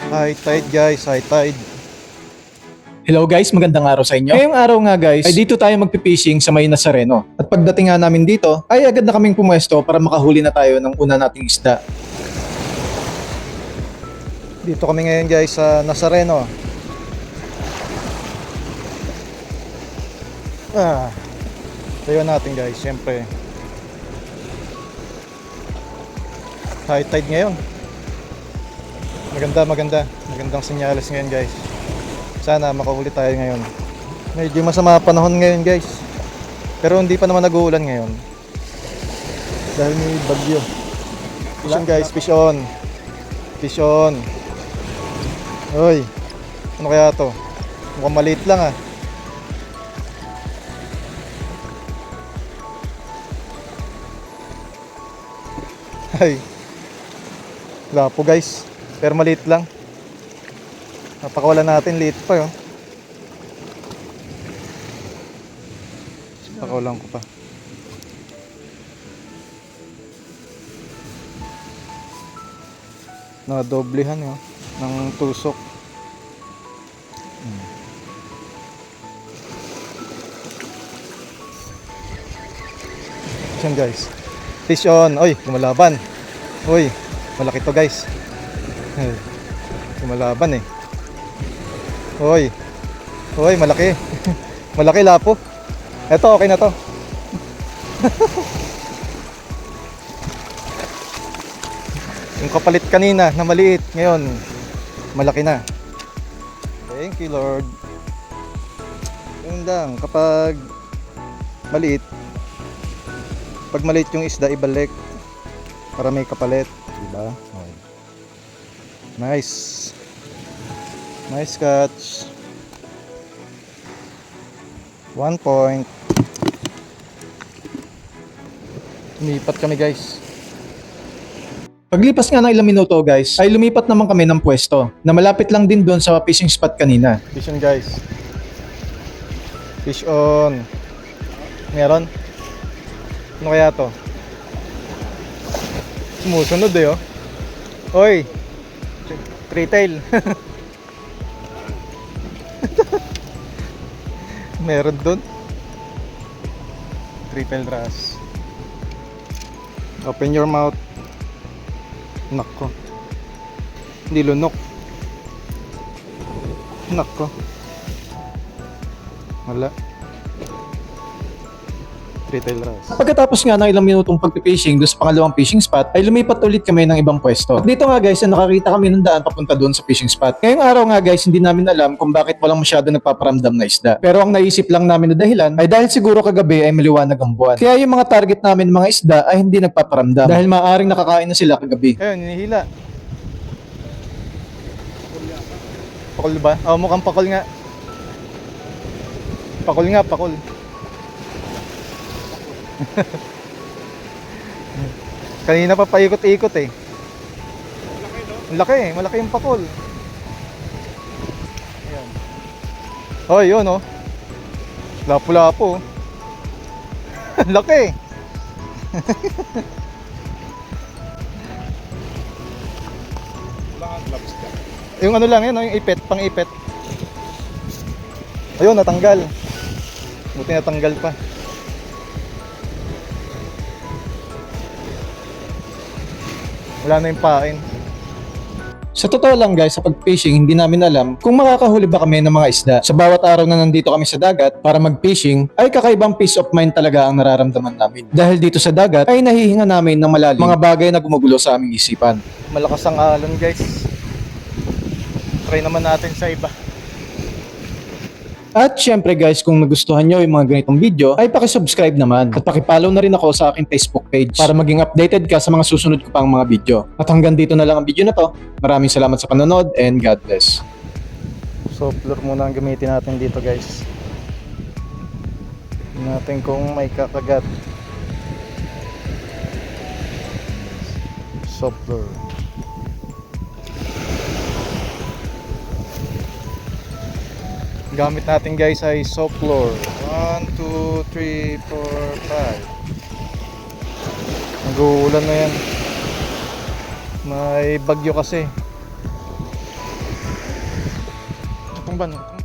High tide guys, high tide. Hello guys, magandang araw sa inyo. Ngayong araw nga guys, ay dito tayo magpipishing sa May Nazareno. At pagdating nga namin dito, ay agad na kaming pumwesto para makahuli na tayo ng una nating isda. Dito kami ngayon guys sa Nazareno. Tayo natin guys, syempre. High tide ngayon. Magandang senyales ngayon guys. Sana makahuli tayo ngayon. Medyo masama panahon ngayon guys. Pero hindi pa naman nag-uulan ngayon. Dahil may bagyo. Fish on guys, fish on. Fish on. Hoy. Ano kaya to? Mukhang maliit lang ah. Ay. Wala po guys. Pero maliit lang. Napakawalan natin, liit pa yun. Napakawalan ko pa. Nadoblehan yun ng tusok. Yan guys. Fish on. Oy, lumalaban. Oy, malaki to guys. Ay, lumalaban eh. Hoy. Hoy, malaki. Malaki lapo. Eto, okay na to. Yung kapalit kanina na maliit, ngayon malaki na. Thank you Lord. Yun lang, kapag maliit, pag maliit yung isda, ibalik para may kapalit, diba? Okay. Nice. Nice catch. 1 point. Lumipat kami guys. Paglipas nga ng ilang minuto guys, ay lumipat naman kami ng pwesto na malapit lang din doon sa fishing spot kanina. Fish on guys. Fish on. Meron? Ano kaya to? Sumusunod eh oh. Oy. Three tail. Meron doon. Triple wrasse. Open your mouth. Nako. Hindi lunok. Nako. Wala. Triple wrasse. Pagkatapos nga ng ilang minutong pagpipishing doon sa pangalawang fishing spot, ay lumipat ulit kami ng ibang pwesto. At dito nga guys, ay nakakita kami ng daan papunta doon sa fishing spot. Ngayong araw nga guys, hindi namin alam kung bakit walang masyado nagpaparamdam na isda. Pero ang naisip lang namin na dahilan ay dahil siguro kagabi ay maliwanag ang buwan. Kaya yung mga target namin mga isda ay hindi nagpaparamdam dahil maaaring nakakain na sila kagabi. Ayun, hinihila. Pakol ba? Oh, mukhang pakol nga. Pakol nga, pakol. Kanina pa paikot-ikot eh. Laki, malaki yung pakol. Ayan. Oh, yun oh. Lapo-lapo. Laki. Yung ano lang yun, yung ipet, pang ipet. Ayun, natanggal. Buti natanggal pa. Wala na yung pain. Sa totoo lang guys, sa pag-fishing, hindi namin alam kung makakahuli ba kami ng mga isda. Sa bawat araw na nandito kami sa dagat para mag-fishing, ay kakaibang peace of mind talaga ang nararamdaman namin. Dahil dito sa dagat, ay nahihinga namin ng malalim mga bagay na gumugulo sa aming isipan. Malakas ang alon guys. Try naman natin sa iba. At syempre guys, kung nagustuhan nyo yung mga ganitong video, ay pakisubscribe naman. At pakipollow na rin ako sa aking Facebook page para maging updated ka sa mga susunod ko pang mga video. At hanggang dito na lang ang video na to. Maraming salamat sa panonood and God bless. Softler muna ang gamitin natin dito guys. Tingnan natin kung may kakagat. Softler. Gamit natin guys ay softler. 1, 2, 3, 4, 5. Nag-uulan na yan. May bagyo kasi. Yung ban,